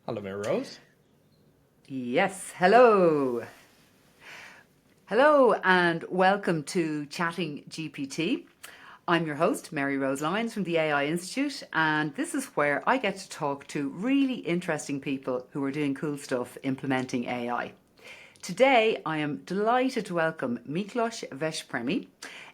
Hello, Maryrose. Yes, hello. Hello and welcome to Chatting GPT. I'm your host, Maryrose Lyons from the AI Institute, and this is where I get to talk to really interesting people who are doing cool stuff implementing AI. Today, I am delighted to welcome Miklós Veszprémi,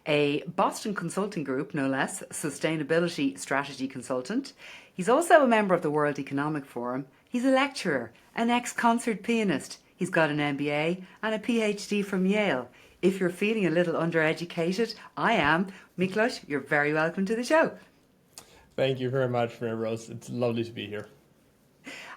a Boston consulting group, no less, sustainability strategy consultant. He's also a member of the World Economic Forum. He's a lecturer, an ex-concert pianist. He's got an MBA and a PhD from Yale. If you're feeling a little undereducated, I am. Miklós, you're very welcome to the show. Thank you very much, Maryrose. It's lovely to be here.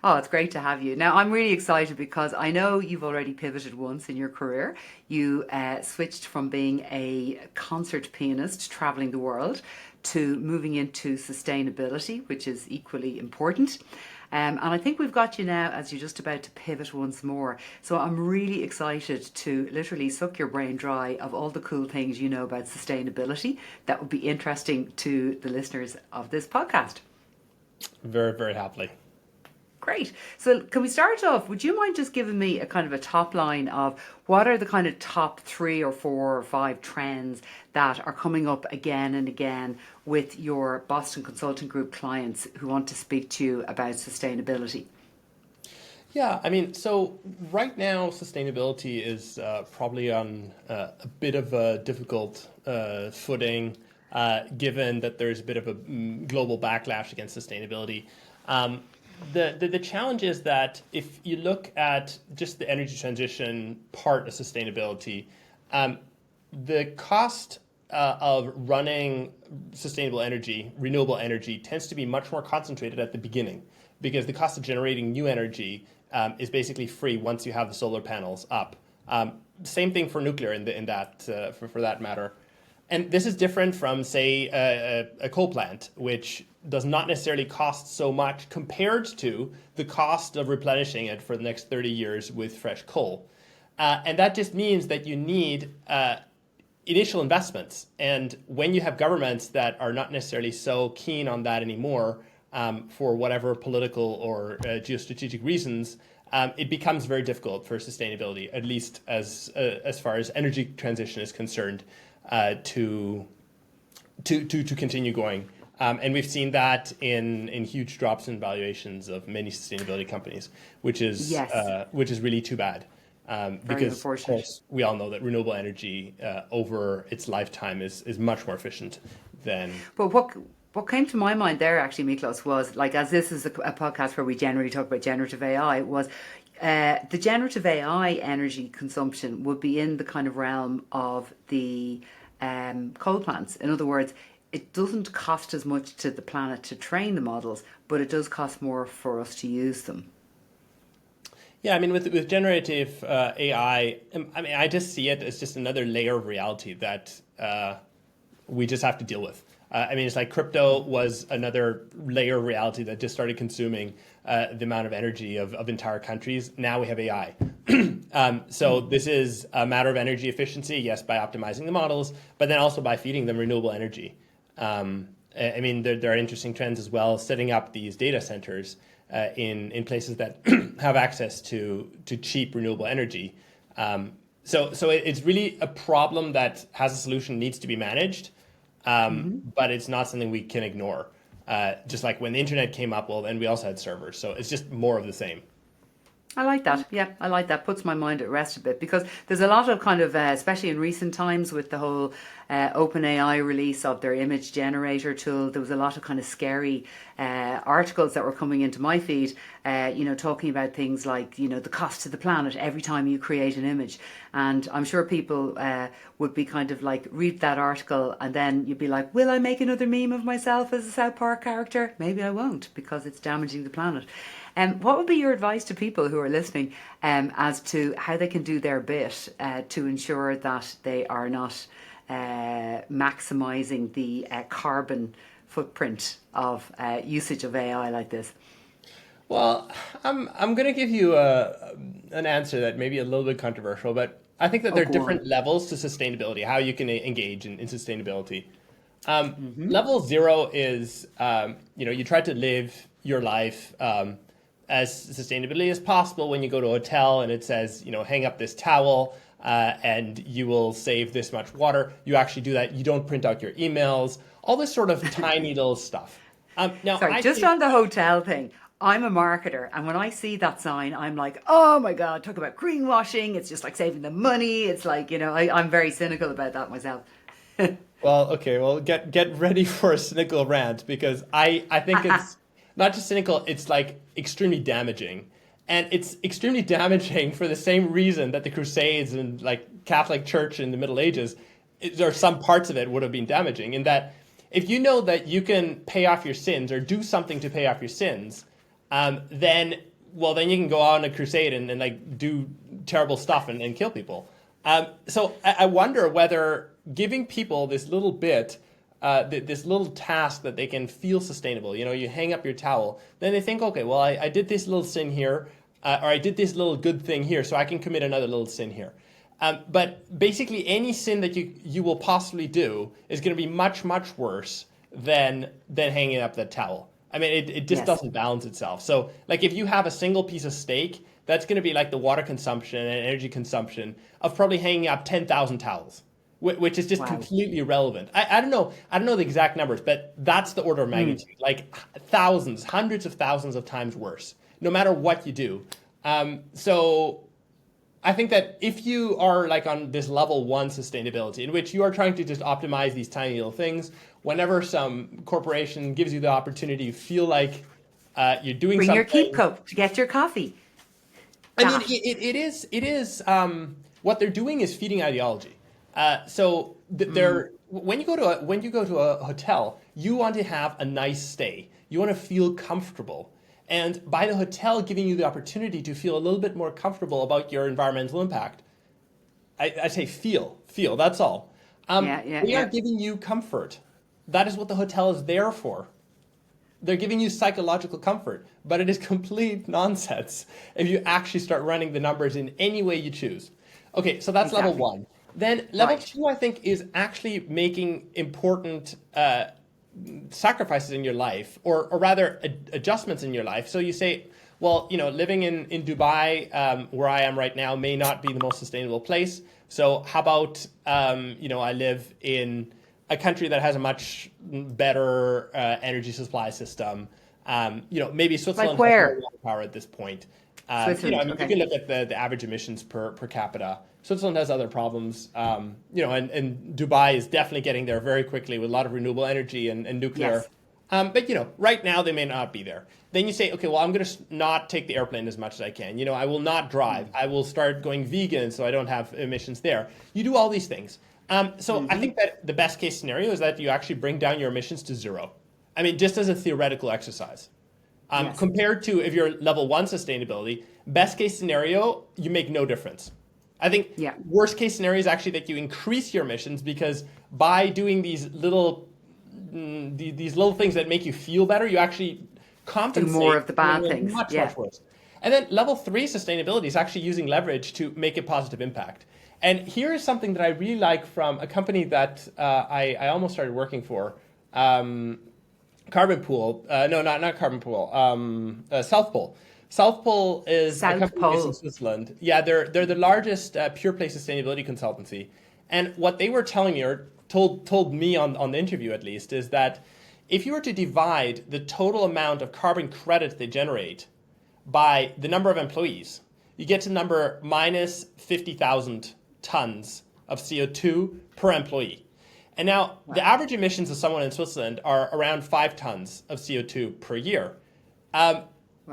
Oh, it's great to have you. Now, I'm really excited because I know you've already pivoted once in your career. You switched from being a concert pianist traveling the world to moving into sustainability, which is equally important. And I think we've got you now as you're just about to pivot once more. So I'm really excited to literally suck your brain dry of all the cool things you know about sustainability that would be interesting to the listeners of this podcast. Very, very happily. Great. So can we start off? Would you mind just giving me a kind of a top line of what are the kind of top 3 or 4 or 5 trends that are coming up again and again with your Boston Consulting Group clients who want to speak to you about sustainability? Yeah, I mean, so right now, sustainability is probably on a bit of a difficult footing, given that there's a bit of a global backlash against sustainability. The challenge is that if you look at just the energy transition part of sustainability, the cost of running sustainable energy, renewable energy, tends to be much more concentrated at the beginning because the cost of generating new energy is basically free once you have the solar panels up. Same thing for nuclear for that matter. And this is different from, say, a coal plant, which does not necessarily cost so much compared to the cost of replenishing it for the next 30 years with fresh coal. And that just means that you need initial investments. And when you have governments that are not necessarily so keen on that anymore, for whatever political or geostrategic reasons, it becomes very difficult for sustainability, at least as far as energy transition is concerned. To continue going. And we've seen that in huge drops in valuations of many sustainability companies, which is Yes, really too bad. very Because, of unfortunate. course, we all know that renewable energy over its lifetime is much more efficient than. But what came to my mind there actually, Miklós, was like as this is a podcast where we generally talk about generative AI, was the generative AI energy consumption would be in the kind of realm of the coal plants. In other words, it doesn't cost as much to the planet to train the models, but it does cost more for us to use them. Yeah, I mean, with generative AI, I mean, I just see it as just another layer of reality that we just have to deal with. I mean, it's like crypto was another layer of reality that just started consuming the amount of energy of entire countries. Now we have AI. So this is a matter of energy efficiency, yes, by optimizing the models, but then also by feeding them renewable energy. I mean, there are interesting trends as well, setting up these data centers in places that have access to cheap renewable energy. So it's really a problem that has a solution, needs to be managed. But it's not something we can ignore. Just like when the internet came up, well, then we also had servers. So it's just more of the same. I like that. Yeah, I like that. Puts my mind at rest a bit because there's a lot of kind of, especially in recent times with the whole OpenAI release of their image generator tool, there was a lot of kind of scary articles that were coming into my feed, talking about things like, the cost to the planet every time you create an image. And I'm sure people would be kind of like, read that article and then you'd be like, will I make another meme of myself as a South Park character? Maybe I won't because it's damaging the planet. What would be your advice to people who are listening as to how they can do their bit to ensure that they are not maximising the carbon footprint of usage of AI like this? Well, I'm going to give you an answer that may be a little bit controversial, but I think that Oh, there are go on. different levels to sustainability, how you can engage in sustainability. Level zero is, you try to live your life as sustainably as possible when you go to a hotel and it says, hang up this towel and you will save this much water. You actually do that. You don't print out your emails, all this sort of tiny little stuff. Now, Sorry, I just think, on the hotel thing. I'm a marketer, and when I see that sign, I'm like, oh my God, talk about greenwashing. It's just like saving them money. It's like, I'm very cynical about that myself. well, okay, well, get ready for a cynical rant because I think it's not just cynical, it's like extremely damaging. And it's extremely damaging for the same reason that the Crusades and like Catholic Church in the Middle Ages, or some parts of it would have been damaging in that if you know that you can pay off your sins or do something to pay off your sins, then you can go on a crusade and like do terrible stuff and kill people. So I wonder whether giving people this little bit, this little task that they can feel sustainable. You hang up your towel, then they think, okay, well, I did this little sin here, or I did this little good thing here, so I can commit another little sin here. But basically, any sin that you will possibly do is going to be much, much worse than hanging up that towel. I mean, it just doesn't balance itself. So, like, if you have a single piece of steak, that's going to be like the water consumption and energy consumption of probably hanging up 10,000 towels, which is just completely irrelevant. I don't know the exact numbers, but that's the order of magnitude. Like thousands, hundreds of thousands of times worse, no matter what you do. So I think that if you are like on this level 1 sustainability, in which you are trying to just optimize these tiny little things, whenever some corporation gives you the opportunity, you feel like you're doing Bring something. your keep coat to get your coffee. I mean, it is what they're doing is feeding ideology. So they're when you go to a hotel, you want to have a nice stay. You want to feel comfortable. And by the hotel giving you the opportunity to feel a little bit more comfortable about your environmental impact, I say feel, that's all. They are giving you comfort. That is what the hotel is there for. They're giving you psychological comfort, but it is complete nonsense if you actually start running the numbers in any way you choose. Okay, so that's level 1. Then level 2, I think, is actually making important sacrifices in your life, or rather adjustments in your life. So you say, well, living in Dubai, where I am right now, may not be the most sustainable place. So how about, I live in a country that has a much better energy supply system. Maybe Switzerland Like has where? more water power at this point. Switzerland, You can look at the average emissions per capita. Switzerland has other problems, and Dubai is definitely getting there very quickly with a lot of renewable energy and nuclear. Yes. But right now they may not be there. Then you say, okay, well, I'm going to not take the airplane as much as I can. I will not drive. I will start going vegan so I don't have emissions there. You do all these things. So I think that the best case scenario is that you actually bring down your emissions to 0. I mean, just as a theoretical exercise. Compared to if you're level 1 sustainability, best case scenario, you make no difference. I think worst case scenario is actually that you increase your emissions because by doing these little things that make you feel better, you actually compensate Do more of the bad for things. much worse. And then level 3 sustainability is actually using leverage to make a positive impact. And here is something that I really like from a company that I almost started working for, Carbon Pool. No, not Carbon Pool. South Pole. South Pole is a company based in Switzerland. Yeah, they're the largest pure play sustainability consultancy. And what they were telling me, or told me on the interview at least, is that if you were to divide the total amount of carbon credits they generate by the number of employees, you get to the number minus 50,000 tons of CO2 per employee. And now the average emissions of someone in Switzerland are around 5 tons of CO2 per year.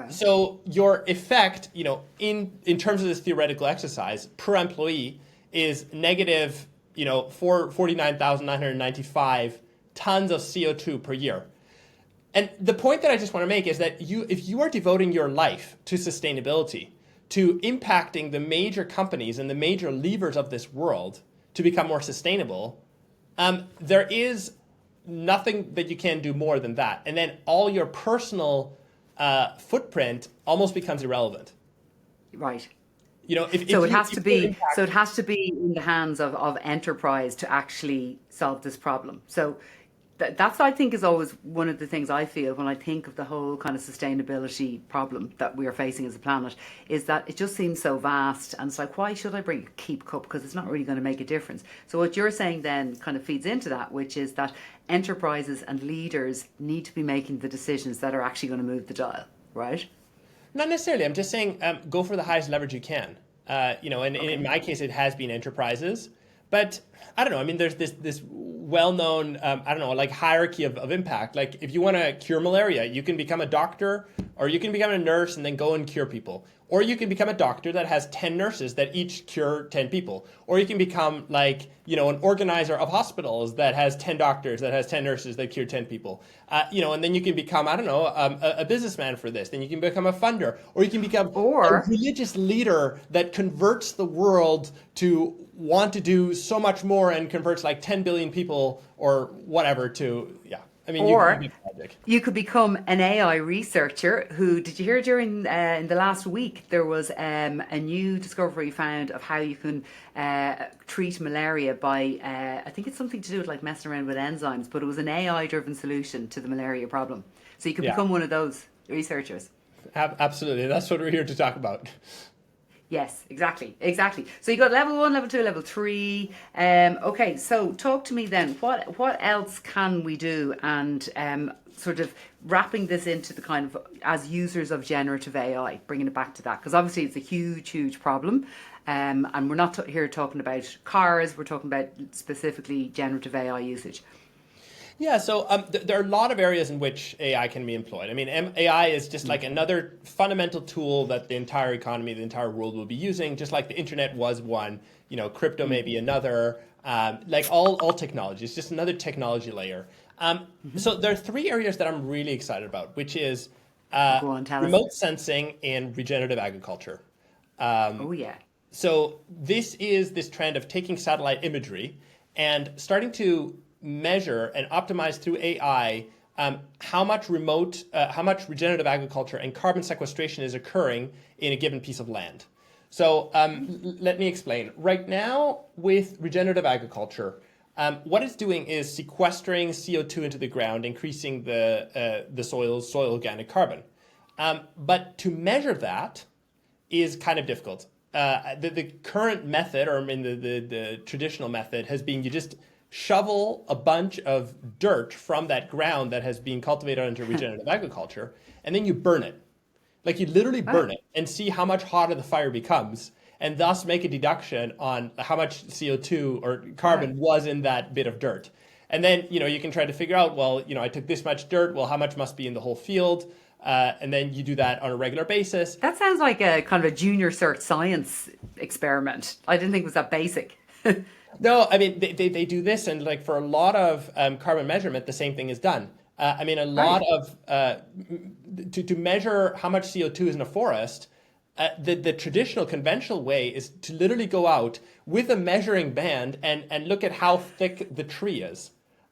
So your effect, in terms of this theoretical exercise per employee is negative, 49,995 tons of CO2 per year. And the point that I just want to make is that if you are devoting your life to sustainability, to impacting the major companies and the major levers of this world to become more sustainable, there is nothing that you can do more than that. And then all your personal footprint almost becomes irrelevant. Right. It has to be in the hands of enterprise to actually solve this problem. So That's, I think, is always one of the things I feel when I think of the whole kind of sustainability problem that we are facing as a planet, is that it just seems so vast, and it's like, why should I bring a keep cup, because it's not really going to make a difference. So what you're saying then kind of feeds into that, which is that enterprises and leaders need to be making the decisions that are actually going to move the dial, right? Not necessarily. I'm just saying go for the highest leverage you can. And in my case, it has been enterprises. But I don't know. I mean, there's this well-known, I don't know, like hierarchy of impact. Like if you want to cure malaria, you can become a doctor, or you can become a nurse and then go and cure people. Or you can become a doctor that has 10 nurses that each cure 10 people. Or you can become like, an organizer of hospitals that has 10 doctors, that has 10 nurses that cure 10 people. And then you can become, I don't know, a businessman for this. Then you can become a funder. Or you can become a Or religious leader that converts the world to want to do so much more and converts like 10 billion people or whatever to, yeah. I mean, you can Or be tragic. you could become an AI researcher who, did you hear during in the last week, there was a new discovery found of how you can treat malaria by, I think it's something to do with like messing around with enzymes, but it was an AI driven solution to the malaria problem. So you could Yeah, become one of those researchers. absolutely. That's what we're here to talk about. Yes, exactly, exactly. So you got level 1, level 2, level 3. Okay, so talk to me then. What else can we do? And sort of wrapping this into the kind of, as users of generative AI, bringing it back to that, because obviously it's a huge, huge problem. And we're not here talking about cars. We're talking about specifically generative AI usage. Yeah, so there are a lot of areas in which AI can be employed. I mean, AI is just like another fundamental tool that the entire economy, the entire world will be using, just like the internet was one, crypto may be another, like all technology. It's just another technology layer. So there are three areas that I'm really excited about, which is Go on, tell us. remote sensing and regenerative agriculture. Oh yeah. So this is this trend of taking satellite imagery and starting to measure and optimize through AI how much regenerative agriculture and carbon sequestration is occurring in a given piece of land. So let me explain. Right now, with regenerative agriculture, what it's doing is sequestering CO2 into the ground, increasing the soil organic carbon. But to measure that is kind of difficult. The current method, or I mean the traditional method, has been you just shovel a bunch of dirt from that ground that has been cultivated under regenerative agriculture, and then you burn it. Like you literally Ah, burn it and see how much hotter the fire becomes, and thus make a deduction on how much CO2 or ah. carbon was in that bit of dirt. And then, you can try to figure out, well, I took this much dirt, well, how much must be in the whole field? And then you do that on a regular basis. That sounds like a kind of a junior cert science experiment. I didn't think it was that basic. No, I mean they do this, and like for a lot of carbon measurement, the same thing is done. I mean, a lot Right. of to measure how much CO2 is in a forest, the traditional conventional way is to literally go out with a measuring band and look at how thick the tree is.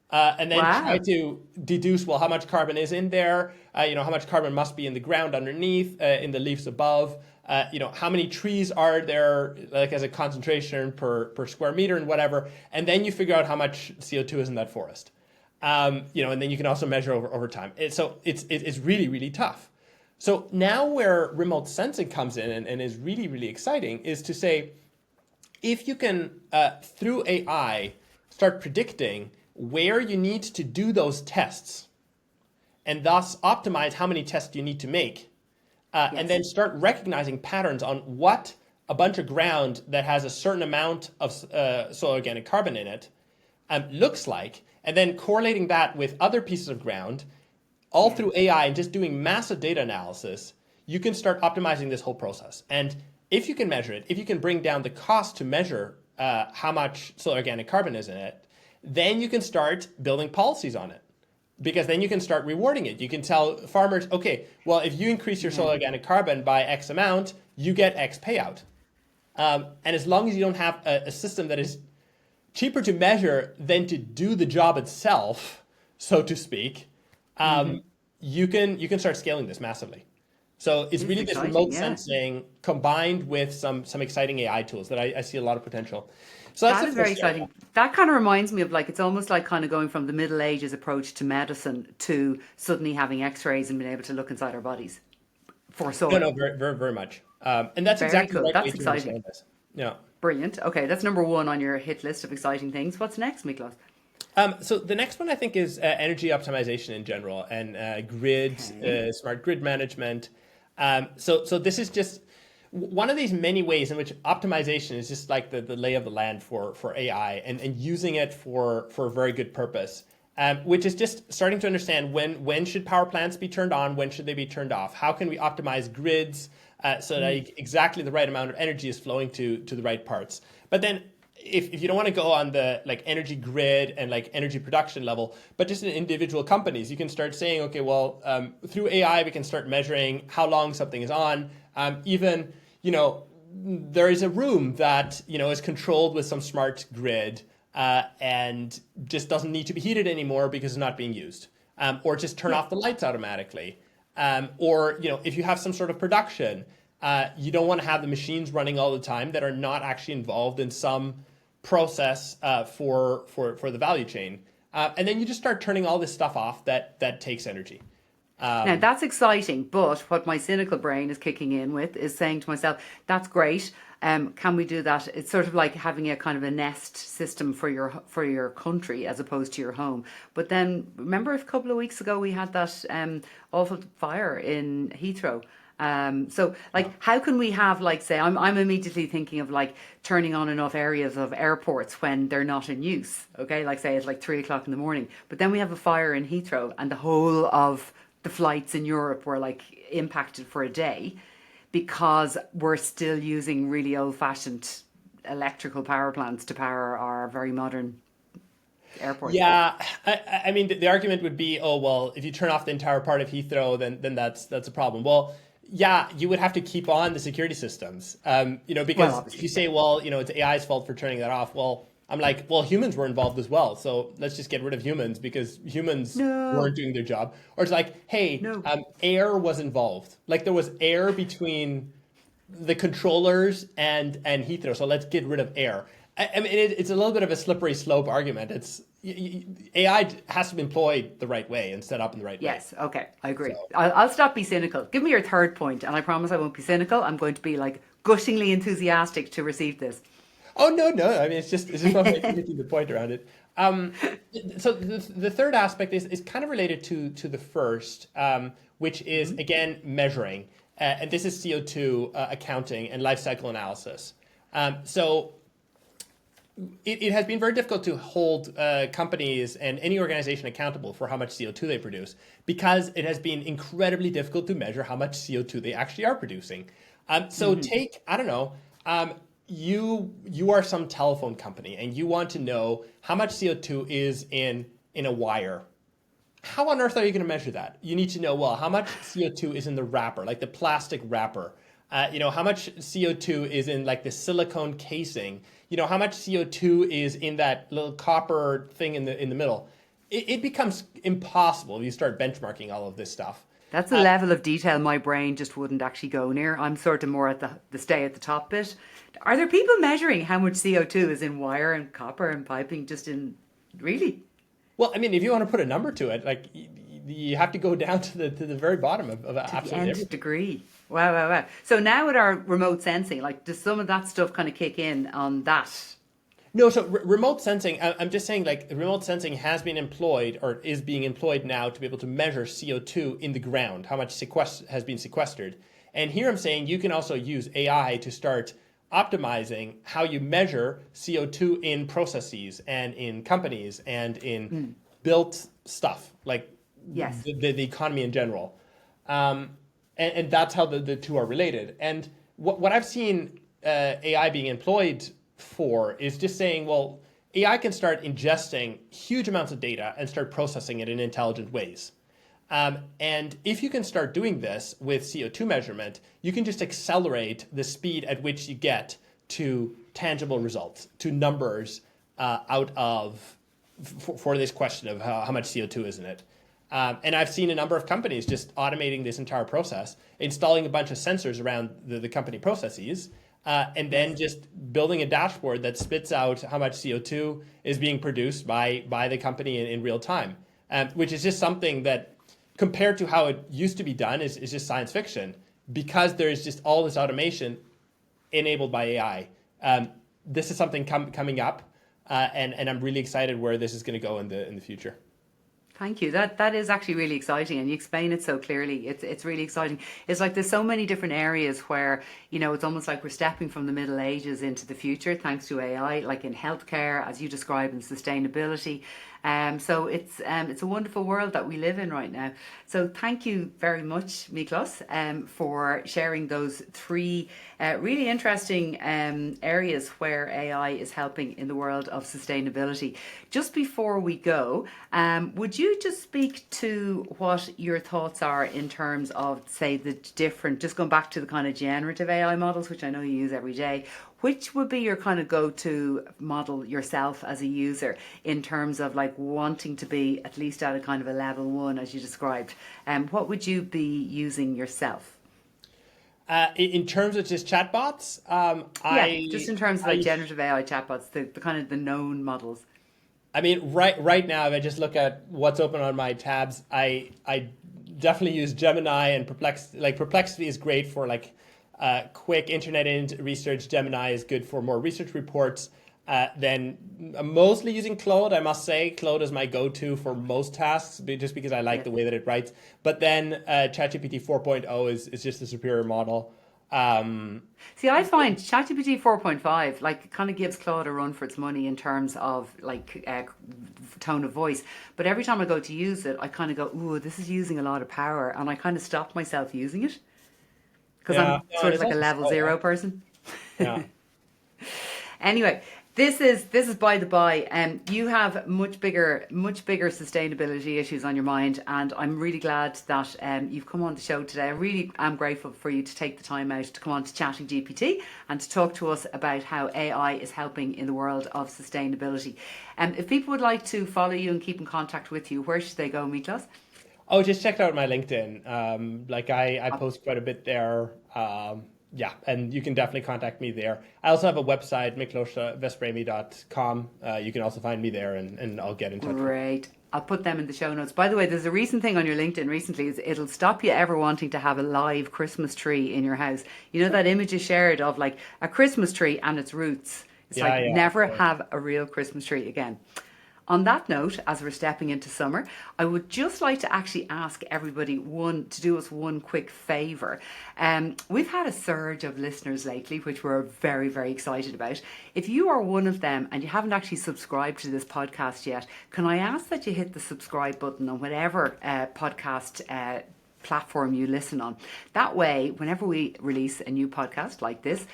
And then try Wow. to deduce, well, how much carbon is in there, how much carbon must be in the ground underneath, in the leaves above, how many trees are there, like as a concentration per square meter and whatever. And then you figure out how much CO2 is in that forest. And then you can also measure over time. So it's really, really tough. So now where remote sensing comes in and is really, really exciting is to say, if you can, through AI, start predicting where you need to do those tests and thus optimize how many tests you need to make, and Yes. then start recognizing patterns on what a bunch of ground that has a certain amount of soil organic carbon in it looks like, and then correlating that with other pieces of ground, all Yeah. through AI and just doing massive data analysis, you can start optimizing this whole process. And if you can measure it, if you can bring down the cost to measure how much soil organic carbon is in it, then you can start building policies on it. Because then you can start rewarding it. You can tell farmers, okay, well, if you increase your Yeah. soil organic carbon by X amount, you get X payout. And as long as you don't have a system that is cheaper to measure than to do the job itself, so to speak, you can start scaling this massively. So it's It's really this exciting, remote yeah. sensing combined with some exciting AI tools that I see a lot of potential. So that's That the is very first area. exciting. That kind of reminds me of like it's almost like kind of going from the Middle Ages approach to medicine to suddenly having X-rays and being able to look inside our bodies for No, no, soil. very, very, very much. And that's Very exactly the cool. right way That's to exciting. understand this. Yeah. Brilliant. Okay, that's number one on your hit list of exciting things. What's next, Miklos? So the next one I think is energy optimization in general and Okay. smart grid management. So this is just one of these many ways in which optimization is just like the lay of the land for AI and using it for a very good purpose. Which is just starting to understand when should power plants be turned on, when should they be turned off? How can we optimize grids so that exactly the right amount of energy is flowing to the right parts? But then if you don't want to go on the like energy grid and like energy production level, but just in individual companies, you can start saying, okay, well, through AI, we can start measuring how long something is on. Even, there is a room that, is controlled with some smart grid and just doesn't need to be heated anymore because it's not being used. Or just turn Yeah. off the lights automatically. Or, if you have some sort of production, you don't want to have the machines running all the time that are not actually involved in some process for the value chain. And then you just start turning all this stuff off that takes energy. Now that's exciting, but what my cynical brain is kicking in with is saying to myself, "That's great. Can we do that?" It's sort of like having a kind of a nest system for your country as opposed to your home. But then remember a couple of weeks ago we had that awful fire in Heathrow. So like how can we have like say I'm immediately thinking of like turning on enough areas of airports when they're not in use. Okay, like say it's like 3 o'clock in the morning. But then we have a fire in Heathrow and the whole of the flights in Europe were like impacted for a day because we're still using really old fashioned electrical power plants to power our very modern airports. Yeah, I mean, the argument would be, oh well, if you turn off the entire part of Heathrow, then that's a problem. Well, yeah, you would have to keep on the security systems, Well, because if you obviously, yeah. say, well, it's AI's fault for turning that off, well, I'm like, well, humans were involved as well, so let's just get rid of humans because humans weren't No, doing their job. Or it's like, hey, no. air was involved, like there was air between the controllers and Heathrow. So let's get rid of air. I mean, it's a little bit of a slippery slope argument. AI has to be employed the right way and set up in the right way. Yes, okay, I So, agree. I'll stop being cynical. Give me your third point, and I promise I won't be cynical. I'm going to be like gushingly enthusiastic to receive this. oh no, no. I mean, it's just about making the point around it. Um, so the third aspect is kind of related to the first, which is again measuring, and this is CO2 accounting and life cycle analysis. So it has been very difficult to hold companies and any organization accountable for how much CO2 they produce because it has been incredibly difficult to measure how much CO2 they actually are producing. So take, I don't know, you are some telephone company and you want to know how much CO2 is in a wire. How on earth are you going to measure that? You need to know, well, how much CO2 is in the wrapper, like the plastic wrapper? How much CO2 is in like the silicone casing? How much CO2 is in that little copper thing in the middle? It becomes impossible if you start benchmarking all of this stuff. That's a level of detail my brain just wouldn't actually go near. I'm sort of more at the stay at the top bit. Are there people measuring how much CO2 is in wire and copper and piping just in really? Well, I mean, if you want to put a number to it, like you have to go down to the very bottom of To the absolutely nth everything. degree. Wow, wow, wow. So now with our remote sensing, like does some of that stuff kind of kick in on that? No, so remote sensing, I'm just saying like remote sensing has been employed or is being employed now to be able to measure CO2 in the ground, how much has been sequestered. And here I'm saying you can also use AI to start optimizing how you measure CO2 in processes and in companies and in built stuff, like Yes. the economy in general. And that's how the two are related. And what I've seen AI being employed for is just saying, well, AI can start ingesting huge amounts of data and start processing it in intelligent ways. And if you can start doing this with CO2 measurement, you can just accelerate the speed at which you get to tangible results, to numbers out of for this question of how much CO2 is in it. And I've seen a number of companies just automating this entire process, installing a bunch of sensors around the company processes, and then just building a dashboard that spits out how much CO2 is being produced by the company in real time, which is just something that, compared to how it used to be done, is just science fiction, because there's just all this automation enabled by AI. This is something coming up, and I'm really excited where this is going to go in the future. Thank you. That is actually really exciting, and you explain it so clearly. It's really exciting. It's like there's so many different areas where, you know, it's almost like we're stepping from the Middle Ages into the future thanks to AI, like in healthcare, as you describe, in sustainability. So it's a wonderful world that we live in right now. So thank you very much, Miklós, for sharing those three really interesting areas where AI is helping in the world of sustainability. Just before we go, would you just speak to what your thoughts are in terms of, say, the different, just going back to the kind of generative AI models, which I know you use every day, which would be your kind of go-to model yourself as a user in terms of like wanting to be at least at a kind of a level 1, as you described? What would you be using yourself? In terms of just chatbots, just in terms of like generative AI chatbots, the kind of the known models. I mean, right now, if I just look at what's open on my tabs, I definitely use Gemini and Perplexity. Like Perplexity is great for like quick internet research. Gemini is good for more research reports. Then I'm mostly using Claude, I must say. Claude is my go-to for most tasks, just because I like the way that it writes. But then ChatGPT 4.0 is just a superior model. See, I find ChatGPT 4.5 like kind of gives Claude a run for its money in terms of like tone of voice. But every time I go to use it, I kind of go, ooh, this is using a lot of power. And I kind of stop myself using it because I'm sort of like a level 0 person. Yeah. Anyway, this is by the by. You have much bigger sustainability issues on your mind, and I'm really glad that you've come on the show today. I really am grateful for you to take the time out to come on to Chatting GPT and to talk to us about how AI is helping in the world of sustainability. If people would like to follow you and keep in contact with you, where should they go, Miklós? Oh, just check out my LinkedIn. I post quite a bit there. Yeah, and you can definitely contact me there. I also have a website, miklósveszprémi.com. You can also find me there, and I'll get in touch. Great. I'll put them in the show notes. By the way, there's a recent thing on your LinkedIn recently, is it'll stop you ever wanting to have a live Christmas tree in your house. You know, that image is shared of like a Christmas tree and its roots. It's never have a real Christmas tree again. On that note, as we're stepping into summer, I would just like to actually ask everybody to do us one quick favour. We've had a surge of listeners lately, which we're very, very excited about. If you are one of them and you haven't actually subscribed to this podcast yet, can I ask that you hit the subscribe button on whatever podcast platform you listen on. That way, whenever we release a new podcast like this,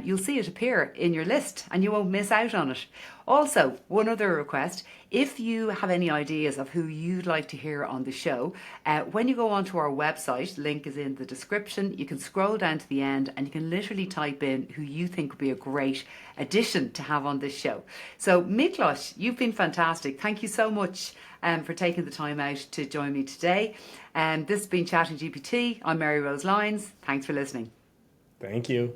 you'll see it appear in your list and you won't miss out on it. Also, one other request, if you have any ideas of who you'd like to hear on the show, when you go onto our website, link is in the description, you can scroll down to the end and you can literally type in who you think would be a great addition to have on this show. So Miklós, you've been fantastic. Thank you so much for taking the time out to join me today. This has been Chatting GPT. I'm Maryrose Lyons. Thanks for listening. Thank you.